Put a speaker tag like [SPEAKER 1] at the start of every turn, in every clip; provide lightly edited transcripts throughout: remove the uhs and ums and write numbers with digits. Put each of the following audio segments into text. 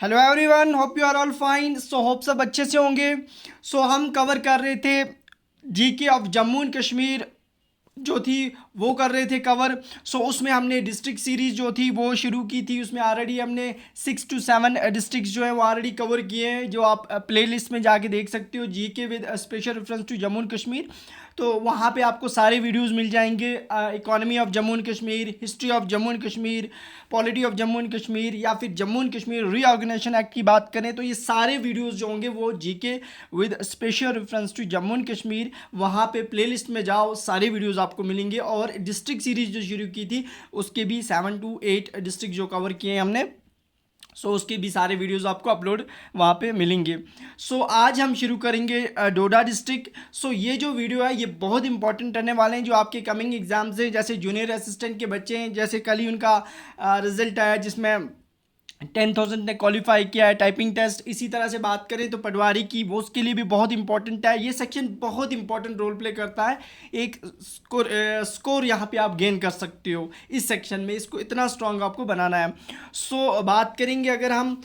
[SPEAKER 1] Hello everyone, hope you are all fine. Hope सब अच्छे से होंगे। हम कवर कर रहे थे GK of Jammu and Kashmir जो थी, वो कर रहे थे कवर। उसमें हमने डिस्ट्रिक्ट सीरीज़ जो थी वो शुरू की थी। उसमें ऑलरेडी हमने 6 to 7 डिस्ट्रिक्ट्स जो है वो ऑलरेडी कवर किए हैं, जो आप प्लेलिस्ट में जाके देख सकते हो, GK with special reference to Jammu and Kashmir. तो वहाँ पे आपको सारे वीडियोस मिल जाएंगे। Economy of Jammu and Kashmir, history of Jammu and Kashmir, polity of Jammu and Kashmir, या फिर Jammu and Kashmir reorganisation act की बात करें तो ये सारे वीडियोस जो होंगे वो GK with special reference to Jammu and Kashmir, वहाँ पे प्लेलिस्ट में जाओ, सारे वीडियोस आपको मिलेंगे। और डिस्ट्रिक्ट सीरीज जो शुरू की थी उसके भी 7 to 8 डिस्ट्रिक्ट जो कवर किए हैं हमने, उसके भी सारे वीडियोस आपको अपलोड वहाँ पे मिलेंगे। आज हम शुरू करेंगे डोडा डिस्ट्रिक्ट। ये जो वीडियो है ये बहुत इंपॉर्टेंट रहने वाले हैं, जो आपके कमिंग एग्जाम्स हैं। जैसे जूनियर असिस्टेंट के बच्चे हैं, जैसे कल ही उनका रिजल्ट आया जिसमें 10,000 ने क्वालिफाई किया है, टाइपिंग टेस्ट। इसी तरह से बात करें तो पटवारी की, वो उसके लिए भी बहुत इंपॉर्टेंट है। ये सेक्शन बहुत इंपॉर्टेंट रोल प्ले करता है। एक स्कोर यहाँ पे आप गेन कर सकते हो इस सेक्शन में, इसको इतना स्ट्रांग आपको बनाना है। बात करेंगे अगर हम,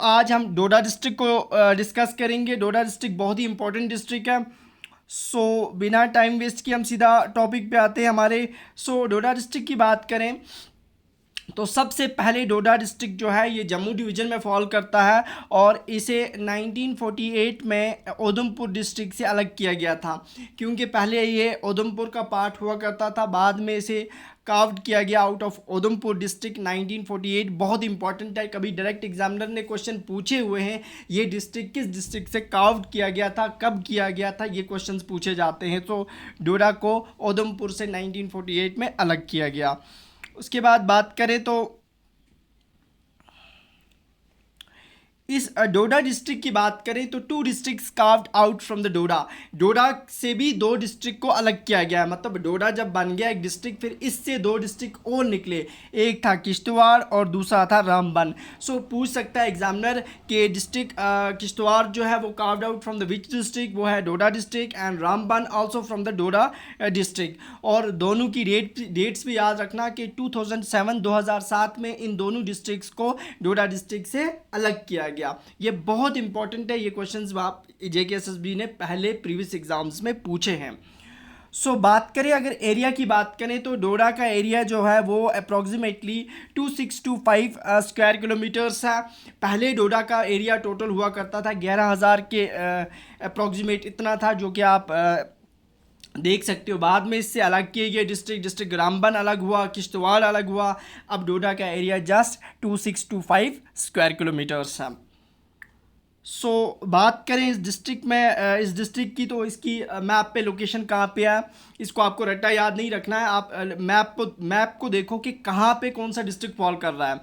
[SPEAKER 1] आज हम डोडा डिस्ट्रिक्ट को डिस्कस करेंगे। डोडा डिस्ट्रिक्ट बहुत ही इंपॉर्टेंट डिस्ट्रिक्ट है। बिना टाइम वेस्ट किए हम सीधा टॉपिक पे आते हैं हमारे। डोडा डिस्ट्रिक्ट की बात करें तो सबसे पहले डोडा डिस्ट्रिक्ट जो है ये जम्मू डिवीज़न में फॉल करता है, और इसे 1948 में उधमपुर डिस्ट्रिक्ट से अलग किया गया था, क्योंकि पहले ये उधमपुर का पार्ट हुआ करता था, बाद में इसे कार्व्ड किया गया आउट ऑफ उधमपुर डिस्ट्रिक्ट 1948। बहुत इंपॉर्टेंट है, कभी डायरेक्ट एग्जामिनर ने क्वेश्चन पूछे हुए हैं ये डिस्ट्रिक्ट किस डिस्ट्रिक्ट से कार्व्ड किया गया था, कब किया गया था, ये क्वेश्चंस पूछे जाते हैं। तो डोडा को उधमपुर से 1948 में अलग किया गया। उसके बाद बात करें तो इस डोडा डिस्ट्रिक्ट की बात करें तो 2 districts carved out from the Doda. Doda से भी 2 डिस्ट्रिक्ट को अलग किया गया है, मतलब डोडा जब बन गया एक डिस्ट्रिक्ट, फिर इससे 2 डिस्ट्रिक्ट और निकले, एक था किश्तवाड़ और दूसरा था रामबन। पूछ सकता है एग्जामिनर कि डिस्ट्रिक्ट किश्तवाड़ जो है वो carved out from the which district, वो है Doda district, and Ramban also from the Doda district. और दोनों की डेट्स भी याद रखना कि 2007 में इन दोनों डिस्ट्रिक्ट्स को डोडा डिस्ट्रिक्ट से अलग किया गया। ये बहुत इंपॉर्टेंट है, ये क्वेश्चंस आप जेकेएसएसबी ने पहले प्रीवियस एग्जाम्स में पूछे हैं। बात करें अगर एरिया की बात करें तो डोडा का एरिया जो है वो अप्रॉक्सीमेटली 2625 स्क्वायर किलोमीटर्स है। पहले डोडा का एरिया टोटल हुआ करता था 11,000 के अप्रॉक्सीमेट, इतना था, जो कि आप देख सकते हो। बाद में इससे अलग किए गए डिस्ट्रिक्ट रामबन अलग हुआ, किश्तवाड़ अलग हुआ। अब डोडा का एरिया जस्ट 2625 स्क्वायर किलोमीटर्स है। बात करें इस डिस्ट्रिक्ट में, इस डिस्ट्रिक्ट की, तो इसकी मैप पे लोकेशन कहाँ पे है, इसको आपको रट्टा याद नहीं रखना है। आप मैप को देखो कि कहाँ पे कौन सा डिस्ट्रिक्ट फॉल कर रहा है,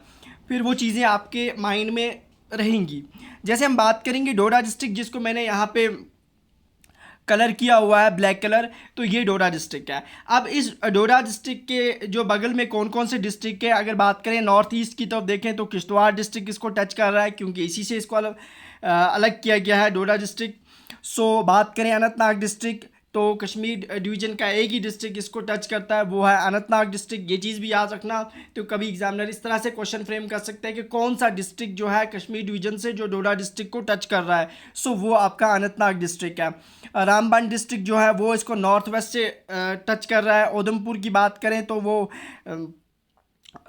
[SPEAKER 1] फिर वो चीज़ें आपके माइंड में रहेंगी। जैसे हम बात करेंगे डोडा डिस्ट्रिक्ट, जिसको मैंने यहाँ पे कलर किया हुआ है ब्लैक कलर, तो ये डोडा डिस्ट्रिक्ट है। अब इस डोडा डिस्ट्रिक्ट के जो बगल में कौन कौन से डिस्ट्रिक्ट है, अगर बात करें नॉर्थ ईस्ट की तरफ देखें तो किश्तवाड़ डिस्ट्रिक्ट इसको टच कर रहा है, क्योंकि इसी से इसको अलग किया गया है डोडा डिस्ट्रिक्ट। बात करें अनंतनाग डिस्ट्रिक्ट, तो कश्मीर डिवीज़न का एक ही डिस्ट्रिक्ट इसको टच करता है, वो है अनंतनाग डिस्ट्रिक्ट। ये चीज़ भी याद रखना। तो कभी एग्जामिनर इस तरह से क्वेश्चन फ्रेम कर सकते हैं कि कौन सा डिस्ट्रिक्ट जो है कश्मीर डिवीज़न से जो डोडा डिस्ट्रिक्ट को टच कर रहा है, वो आपका अनंतनाग डिस्ट्रिक्ट है। रामबन डिस्ट्रिक्ट जो है वो इसको नॉर्थ वेस्ट से टच कर रहा है। उधमपुर की बात करें तो वो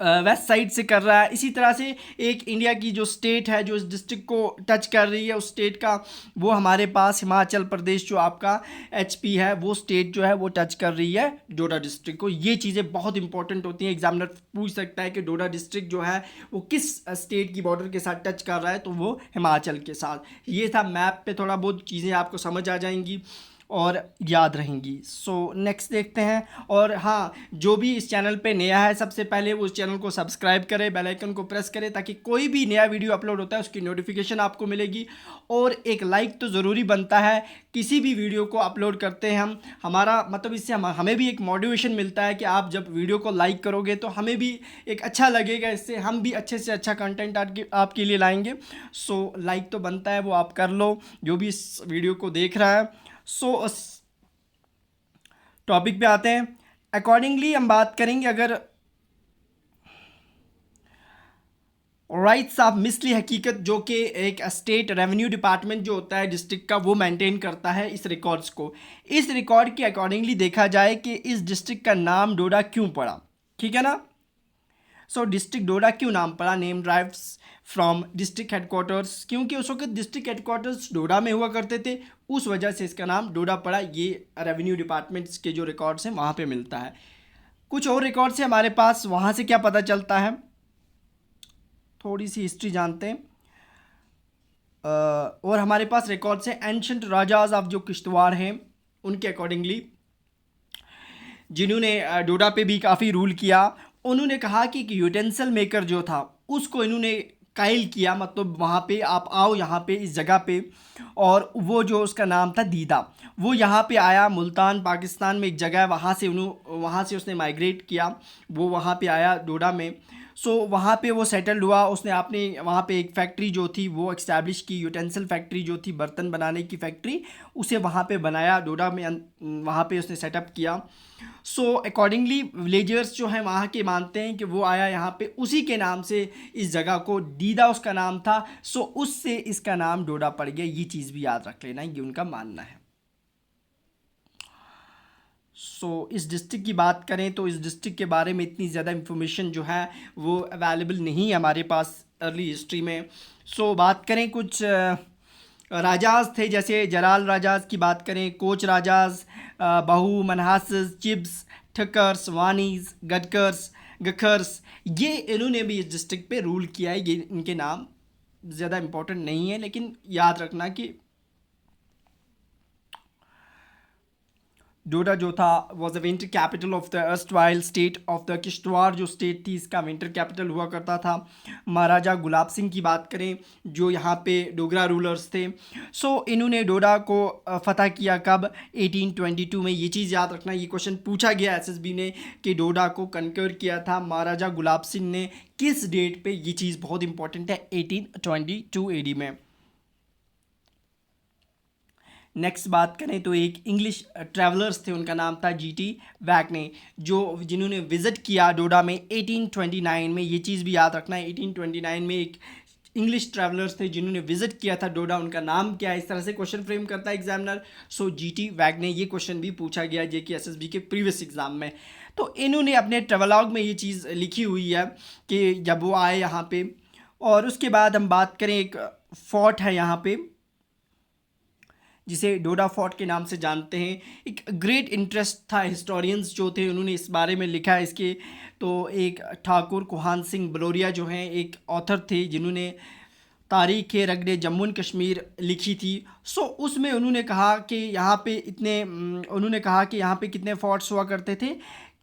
[SPEAKER 1] वेस्ट साइड से कर रहा है। इसी तरह से एक इंडिया की जो स्टेट है जो इस डिस्ट्रिक्ट को टच कर रही है, उस स्टेट का, वो हमारे पास हिमाचल प्रदेश जो आपका एचपी है, वो स्टेट जो है वो टच कर रही है डोडा डिस्ट्रिक्ट को। ये चीज़ें बहुत इंपॉर्टेंट होती हैं। एग्जामिनर पूछ सकता है कि डोडा डिस्ट्रिक्ट जो है वो किस स्टेट की बॉर्डर के साथ टच कर रहा है, तो वो हिमाचल के साथ। ये था मैप पे, थोड़ा बहुत चीज़ें आपको समझ आ जाएंगी और याद रहेंगी। नेक्स्ट देखते हैं। और हाँ, जो भी इस चैनल पे नया है सबसे पहले वो उस चैनल को सब्सक्राइब करें, बेल आइकन को प्रेस करें, ताकि कोई भी नया वीडियो अपलोड होता है उसकी नोटिफिकेशन आपको मिलेगी। और एक लाइक तो ज़रूरी बनता है किसी भी वीडियो को अपलोड करते हैं हम, हमारा मतलब इससे हमें भी एक मोटिवेशन मिलता है कि आप जब वीडियो को लाइक करोगे तो हमें भी एक अच्छा लगेगा, इससे हम भी अच्छे से अच्छा कंटेंट आपके लिए लाएंगे। लाइक तो बनता है, वो आप कर लो जो भी इस वीडियो को देख रहा है। टॉपिक पे आते हैं। अकॉर्डिंगली हम बात करेंगे अगर राइट्स ऑफ मिसली हकीकत, जो कि एक स्टेट रेवेन्यू डिपार्टमेंट जो होता है डिस्ट्रिक्ट का, वो मेंटेन करता है इस रिकॉर्ड्स को। इस रिकॉर्ड के अकॉर्डिंगली देखा जाए कि इस डिस्ट्रिक्ट का नाम डोडा क्यों पड़ा, ठीक है ना। सो डिस्ट्रिक्ट डोडा क्यों नाम पड़ा, name drives from district headquarters, क्योंकि उस वक्त डिस्ट्रिक्ट हेडक्वार्टर्स डोडा में हुआ करते थे, उस वजह से इसका नाम डोडा पड़ा। ये रेवेन्यू डिपार्टमेंट्स के जो रिकॉर्ड्स हैं वहाँ पे मिलता है। कुछ और रिकॉर्ड्स हैं हमारे पास, वहाँ से क्या पता चलता है, थोड़ी सी हिस्ट्री जानते हैं। और हमारे पास रिकॉर्ड्स हैं एंशंट राजाज ऑफ जो किश्तवाड़ हैं उनके अकॉर्डिंगली, जिन्होंने डोडा पे भी काफ़ी रूल किया। उन्होंने कहा कि यूटेंसिल मेकर जो था उसको इन्होंने कायल किया, मतलब वहाँ पे आप आओ यहाँ पे इस जगह पे, और वो जो उसका नाम था दीदा, वो यहाँ पे आया। मुल्तान पाकिस्तान में एक जगह है, वहाँ से उसने माइग्रेट किया, वो वहाँ पे आया डोडा में। सो वहाँ पे वो सेटल्ड हुआ। उसने आपने वहाँ पे एक फैक्ट्री जो थी वो इस्टेब्लिश की, यूटेंसिल फैक्ट्री जो थी, बर्तन बनाने की फैक्ट्री, उसे वहाँ पे बनाया डोडा में, वहाँ पे उसने सेटअप किया। सो अकॉर्डिंगली विलेजर्स जो हैं वहाँ के मानते हैं कि वो आया यहाँ पे, उसी के नाम से इस जगह को दीदा उसका नाम था। सो उससे इसका नाम डोडा पड़ गया। ये चीज़ भी याद रख लेना, ये उनका मानना है। इस डिस्ट्रिक्ट की बात करें तो इस डिस्ट्रिक्ट के बारे में इतनी ज़्यादा इन्फॉर्मेशन जो है वो अवेलेबल नहीं है हमारे पास अर्ली हिस्ट्री में। बात करें कुछ राजाज थे, जैसे जलाल राजाज की बात करें, कोच राजाज, बहू, मनहासस, चिब्स, ठक्कर्स, वानीज, गखर्स, ये इन्होंने भी इस डिस्ट्रिक्ट पे रूल किया है। ये इनके नाम ज़्यादा इम्पोर्टेंट नहीं है, लेकिन याद रखना कि डोडा जो था was the winter capital of the erstwhile state of the Kishtwar, जो स्टेट थी इसका विंटर कैपिटल हुआ करता था। महाराजा गुलाब सिंह की बात करें जो यहाँ पे डोगरा रूलर्स थे, इन्होंने डोडा को फतह किया कब, 1822 में। ये चीज़ याद रखना, ये क्वेश्चन पूछा गया एसएसबी ने कि डोडा को कन्कर किया था महाराजा गुलाब सिंह ने किस डेट पे। ये चीज़ बहुत इंपॉर्टेंट है, 1822 एडी में। नेक्स्ट बात करें तो एक इंग्लिश ट्रैवलर्स थे, उनका नाम था जीटी वैगने, जिन्होंने विज़िट किया डोडा में 1829 में। ये चीज़ भी याद रखना है, 1829 में एक इंग्लिश ट्रैवलर्स थे जिन्होंने विज़िट किया था डोडा, उनका नाम क्या है। इस तरह से क्वेश्चन फ्रेम करता है एग्जामिनर। जीटी वैगने, ये क्वेश्चन भी पूछा गया जेके एसएसबी के प्रीवियस एग्जाम में। तो इन्होंने अपने ट्रेवलॉग में ये चीज़ लिखी हुई है कि जब वो आए यहाँ पे। और उसके बाद हम बात करें, एक फोर्ट है यहाँ पे जिसे डोडा फोर्ट के नाम से जानते हैं। एक ग्रेट इंटरेस्ट था, हिस्टोरियंस जो थे उन्होंने इस बारे में लिखा है इसके। तो एक ठाकुर कुहान सिंह बलोरिया जो हैं एक ऑथर थे जिन्होंने तारीख़ रगड़े जम्मू एंड कश्मीर लिखी थी। उसमें उन्होंने कहा कि यहाँ पे कितने फोर्ट्स हुआ करते थे,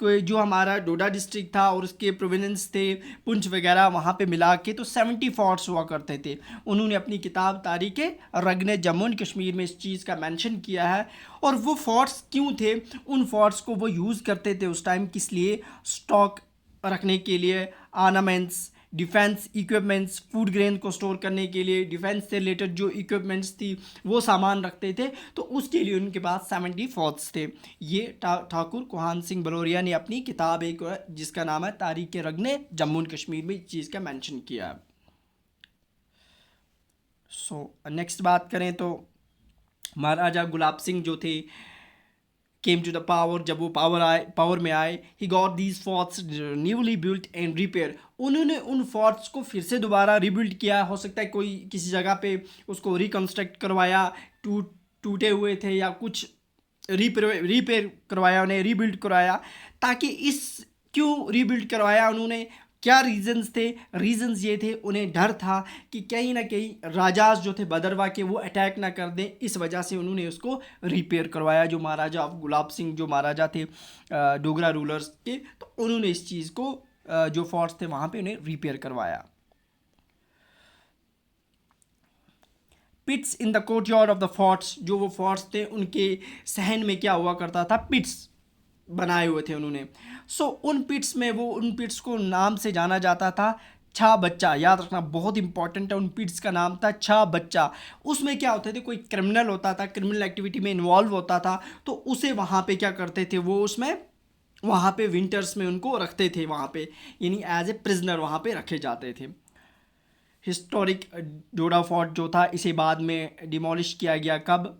[SPEAKER 1] जो हमारा डोडा डिस्ट्रिक्ट था और उसके प्रोविनेंस थे पुंछ वगैरह, वहाँ पे मिला के तो 70 फोर्ट्स हुआ करते थे। उन्होंने अपनी किताब तारीख़ रगने जम्मू एंड कश्मीर में इस चीज़ का मेंशन किया है। और वो फोर्ट्स क्यों थे, उन फोर्ट्स को वो यूज़ करते थे उस टाइम किस लिए, स्टॉक रखने के लिए, ornaments, defence equipments, food grain को स्टोर करने के लिए, डिफेंस से रिलेटेड जो इक्विपमेंट्स थी वो सामान रखते थे। तो उसके लिए उनके पास 70 फोर्ट्स थे। ये ठाकुर कुहान सिंह बलोरिया ने अपनी किताब एक जिसका नाम है तारीख़ रगने जम्मू एंड कश्मीर में इस चीज़ का मेंशन किया है। नेक्स्ट बात करें तो महाराजा गुलाब सिंह जो थे केम टू द पावर, जब वो पावर में आए, he got these forts newly built and repair. उन्होंने उन फोर्ट्स को फिर से दोबारा रिबिल्ड किया। हो सकता है कोई किसी जगह पे उसको रिकन्स्ट्रक्ट करवाया, टूटे हुए थे या कुछ रिपेयर करवाया, उन्हें रीबिल्ड करवाया। ताकि क्यों रीबिल्ड करवाया उन्होंने, क्या रीजंस थे, रीजंस ये थे उन्हें डर था कि कहीं ना कहीं राजाज जो थे बदरवा के वो अटैक ना कर दें, इस वजह से उन्होंने उसको रिपेयर करवाया। जो महाराजा गुलाब सिंह जो महाराजा थे डोगरा रूलर्स के, तो उन्होंने इस चीज़ को जो फोर्ट्स थे वहाँ पे उन्हें रिपेयर करवाया। Pits in the courtyard of the forts, जो वो फोर्ट्स थे उनके सहन में क्या हुआ करता था, पिट्स बनाए हुए थे उन्होंने। उन पिट्स को नाम से जाना जाता था छा बच्चा। याद रखना बहुत इंपॉर्टेंट है, उन पिट्स का नाम था छा बच्चा। उसमें क्या होते थे, कोई क्रिमिनल होता था, क्रिमिनल एक्टिविटी में इन्वॉल्व होता था, तो उसे वहाँ पे क्या करते थे, वो उसमें वहाँ पे विंटर्स में उनको रखते थे वहाँ पे, यानी एज ए प्रिजनर वहाँ पे रखे जाते थे। हिस्टोरिक डोडा फोर्ट जो था इसे बाद में डिमोलिश किया गया कब,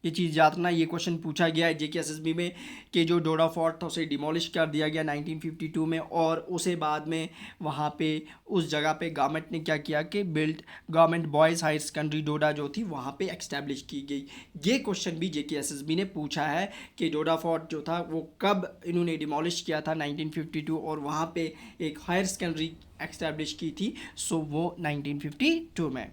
[SPEAKER 1] ये चीज़ याद रखना। ये क्वेश्चन पूछा गया है जेके एसएसबी में कि जो डोडा फोर्ट था उसे डिमोलिश कर दिया गया 1952 में, और उसे बाद में वहाँ पे उस जगह पे गवर्नमेंट ने क्या किया कि build government boys higher secondary Doda जो थी वहाँ पे एक्स्टैब्लिश की गई। ये क्वेश्चन भी जेके एसएसबी ने पूछा है कि डोडा फोर्ट जो था वो कब इन्होंने डिमोलिश किया था 1952, और वहाँ पे एक हायर सेकेंडरी एक्स्टैब्लिश की थी, सो वो 1952 में।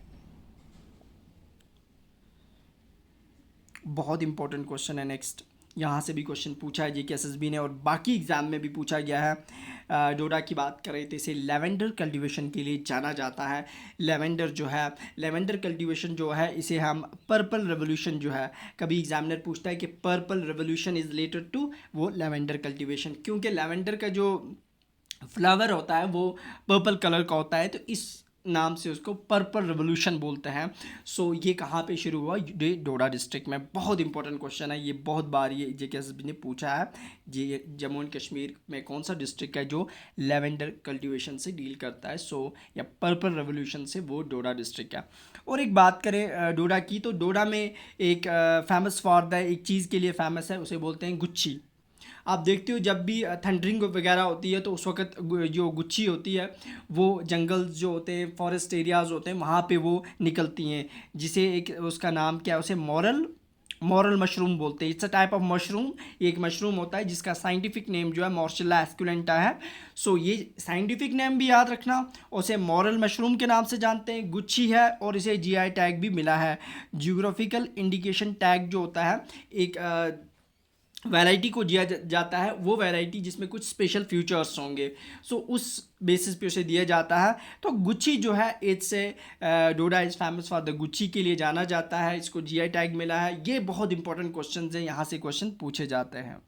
[SPEAKER 1] बहुत इंपॉर्टेंट क्वेश्चन है नेक्स्ट, यहाँ से भी क्वेश्चन पूछा है जेके एसएसबी ने और बाकी एग्ज़ाम में भी पूछा गया है। डोडा की बात करें तो इसे लेवेंडर कल्टीवेशन के लिए जाना जाता है। लेवेंडर जो है, लेवेंडर कल्टीवेशन जो है इसे हम पर्पल रेवोल्यूशन जो है, कभी एग्जामिनर पूछता है कि purple revolution is related to वो लेवेंडर कल्टीवेशन, क्योंकि लेवेंडर का जो फ्लावर होता है वो पर्पल कलर का होता है, तो इस नाम से उसको पर्पल रेवोल्यूशन बोलते हैं। सो ये कहाँ पे शुरू हुआ, ये डोडा डिस्ट्रिक्ट में। बहुत इंपॉर्टेंट क्वेश्चन है ये, बहुत बार ये जेकेएसबी ने पूछा है। ये जम्मू एंड कश्मीर में कौन सा डिस्ट्रिक्ट है जो लेवेंडर कल्टीवेशन से डील करता है, सो या पर्पल रेवोल्यूशन से, वो डोडा डिस्ट्रिक्ट है। और एक बात करें डोडा की, तो डोडा में एक फेमस फॉर द एक चीज़ के लिए फेमस है, उसे बोलते हैं गुच्छी। आप देखते हो जब भी थंडरिंग वगैरह होती है तो उस वक्त जो गुच्छी होती है वो जंगल्स जो होते हैं, फॉरेस्ट एरियाज़ होते हैं, वहाँ पे वो निकलती हैं, जिसे एक उसका नाम क्या है, उसे मॉरल मशरूम बोलते हैं। It's a type of mushroom, एक मशरूम होता है जिसका साइंटिफिक नेम जो है मॉर्सिला एस्कुलेंटा है। सो ये साइंटिफिक नेम भी याद रखना, उसे मॉरल मशरूम के नाम से जानते हैं, गुच्छी है, और इसे जीआई टैग भी मिला है। जियोग्राफिकल इंडिकेशन टैग जो होता है, एक वैरायटी को दिया जाता है, वो वैरायटी जिसमें कुछ स्पेशल फीचर्स होंगे, सो उस बेसिस पे उसे दिया जाता है। तो गुच्छी जो है, it's Doda is famous for the gucchi के लिए जाना जाता है, इसको जीआई टैग मिला है। ये बहुत इंपॉर्टेंट क्वेश्चन हैं, यहाँ से क्वेश्चन पूछे जाते हैं।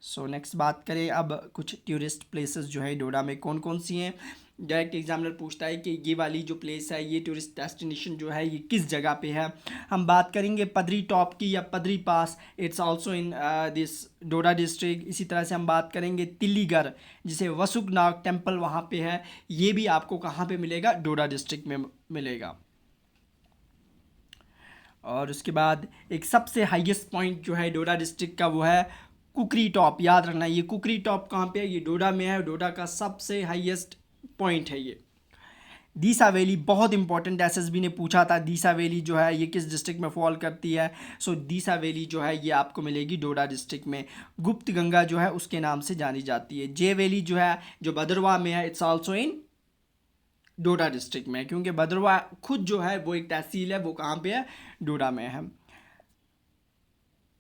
[SPEAKER 1] सो नेक्स्ट बात करें अब कुछ टूरिस्ट प्लेसेस जो है डोडा में कौन कौन सी हैं। डायरेक्ट एग्जामिनर पूछता है कि ये वाली जो प्लेस है, ये टूरिस्ट डेस्टिनेशन जो है, ये किस जगह पे है। हम बात करेंगे पदरी टॉप की या Padri pass, it's also in this Doda district. इसी तरह से हम बात करेंगे तिल्लीगर, जिसे वसुकनाग टेम्पल वहाँ पे है, ये भी आपको कहाँ पे मिलेगा, डोडा डिस्ट्रिक्ट में मिलेगा। और उसके बाद एक सबसे हाईएस्ट पॉइंट जो है डोडा डिस्ट्रिक्ट का, वो है कुकरी टॉप। याद रखना, ये कुकरी टॉप कहाँ पे है, ये डोडा में है, डोडा का सबसे हाईएस्ट पॉइंट है ये। दीसा वैली बहुत इंपॉर्टेंट, एसएसबी ने पूछा था दीसा वैली जो है ये किस डिस्ट्रिक्ट में फॉल करती है। सो दीसा वैली जो है ये आपको मिलेगी डोडा डिस्ट्रिक्ट में। गुप्त गंगा जो है उसके नाम से जानी जाती है। जे वैली जो है, जो भद्रवाह में है, it's also in Doda district में, क्योंकि भद्रवाह खुद जो है वो एक तहसील है, वो कहाँ पे है, डोडा में है।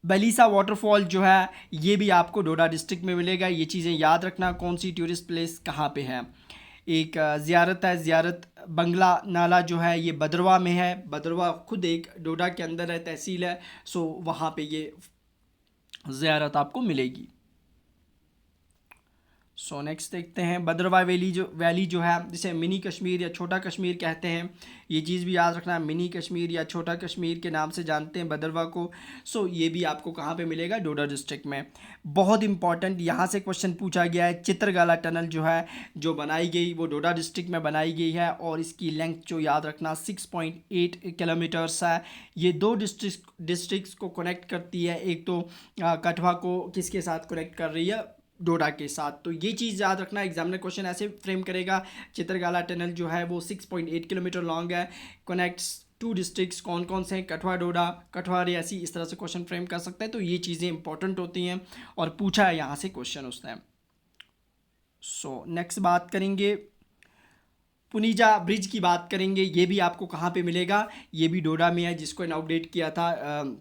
[SPEAKER 1] बलीसा वाटरफॉल जो है ये भी आपको डोडा डिस्ट्रिक्ट में मिलेगा। ये चीज़ें याद रखना, कौन सी टूरिस्ट प्लेस कहाँ पे है। एक ज़ियारत है, ज़ियारत बंगला नाला जो है ये भद्रवाह में है। भद्रवाह खुद एक डोडा के अंदर है, तहसील है, सो वहाँ पे ये ज़ियारत आपको मिलेगी। सो नेक्स्ट देखते हैं भद्रवाह वैली जो है, जिसे मिनी कश्मीर या छोटा कश्मीर कहते हैं। ये चीज़ भी याद रखना, मिनी कश्मीर या छोटा कश्मीर के नाम से जानते हैं भद्रवाह को। सो ये भी आपको कहाँ पे मिलेगा, डोडा डिस्ट्रिक्ट में। बहुत इंपॉर्टेंट यहाँ से क्वेश्चन पूछा गया है, चित्रगाला टनल जो है, जो बनाई गई वो डोडा डिस्ट्रिक्ट में बनाई गई है, और इसकी लेंथ जो याद रखना 6.8 किलोमीटर्स है। ये दो डिस्ट्रिक्ट्स को कनेक्ट करती है। एक तो कठवा को किसके साथ कनेक्ट कर रही है, डोडा के साथ। तो ये चीज़ याद रखना, एग्जामिनर क्वेश्चन ऐसे फ्रेम करेगा, चित्रगाला टनल जो है वो 6.8 किलोमीटर लॉन्ग है, कनेक्ट्स टू डिस्ट्रिक्ट्स, कौन कौन से हैं, कठवा डोडा, कठवा रियासी, इस तरह से क्वेश्चन फ्रेम कर सकता है। तो ये चीज़ें इंपॉर्टेंट होती हैं और पूछा है यहाँ से क्वेश्चन उसने। सो नेक्स्ट बात करेंगे पुनीजा ब्रिज की बात करेंगे। ये भी आपको कहाँ पे मिलेगा, ये भी डोडा में है, जिसको इनॉग्रेट किया था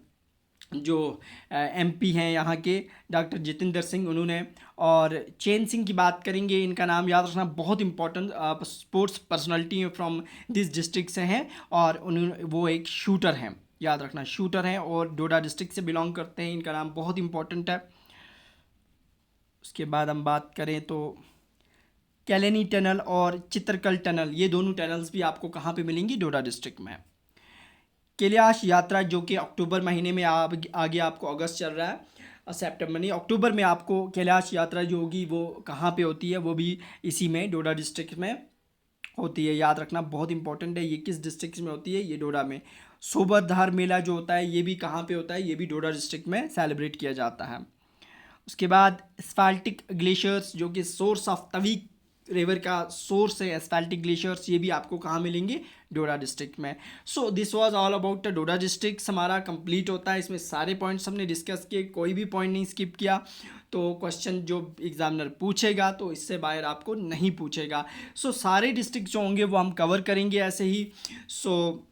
[SPEAKER 1] जो एमपी हैं यहाँ के डॉक्टर जितेंद्र सिंह, उन्होंने। और चैन सिंह की बात करेंगे, इनका नाम याद रखना, बहुत important sports personality from this district से हैं, और उन्होंने वो एक शूटर हैं, याद रखना शूटर हैं, और डोडा डिस्ट्रिक्ट से बिलोंग करते हैं। इनका नाम बहुत इंपॉर्टेंट है। उसके बाद हम बात करें तो कैलेनी टनल और चित्रकल टनल, ये दोनों टनल्स भी आपको कहाँ पे मिलेंगी, डोडा डिस्ट्रिक्ट में। कैलाश यात्रा जो कि अक्टूबर महीने में आगे आपको अगस्त चल रहा है, सितंबर नहीं, अक्टूबर में आपको कैलाश यात्रा जो होगी वो कहाँ पे होती है, वो भी इसी में डोडा डिस्ट्रिक्ट में होती है, याद रखना बहुत इंपॉर्टेंट है। ये किस डिस्ट्रिक्ट में होती है? ये डोडा में। सोबरधार मेला जो होता है ये भी कहाँ पे होता है? ये भी डोडा डिस्ट्रिक्ट में सेलिब्रेट किया जाता है। उसके बाद एस्फाल्टिक ग्लेशियर्स जो कि सोर्स ऑफ तवी रिवर का सोर्स है, एस्फाल्टिक ग्लेशियर्स, ये भी आपको कहाँ मिलेंगे? डोडा डिस्ट्रिक्ट में। So this was all about the Doda district. हमारा कंप्लीट होता है, इसमें सारे पॉइंट्स हमने डिस्कस किए, कोई भी पॉइंट नहीं स्किप किया। तो क्वेश्चन जो एग्जामिनर पूछेगा तो इससे बाहर आपको नहीं पूछेगा। सो सारे डिस्ट्रिक्ट जो होंगे वो हम कवर करेंगे ऐसे ही। सो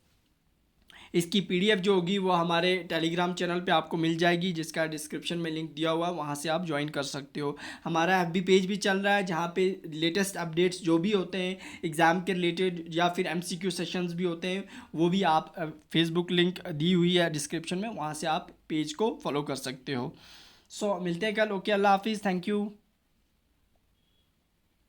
[SPEAKER 1] इसकी पीडीएफ जो होगी वो हमारे टेलीग्राम चैनल पे आपको मिल जाएगी, जिसका डिस्क्रिप्शन में लिंक दिया हुआ है, वहाँ से आप ज्वाइन कर सकते हो। हमारा एफबी पेज भी चल रहा है जहाँ पे लेटेस्ट अपडेट्स जो भी होते हैं एग्ज़ाम के रिलेटेड या फिर एमसीक्यू सेशंस भी होते हैं, वो भी आप फेसबुक लिंक दी हुई है डिस्क्रिप्शन में, वहाँ से आप पेज को फॉलो कर सकते हो। सो मिलते हैं कल। ओके, अल्लाह हाफिज़, थैंक यू।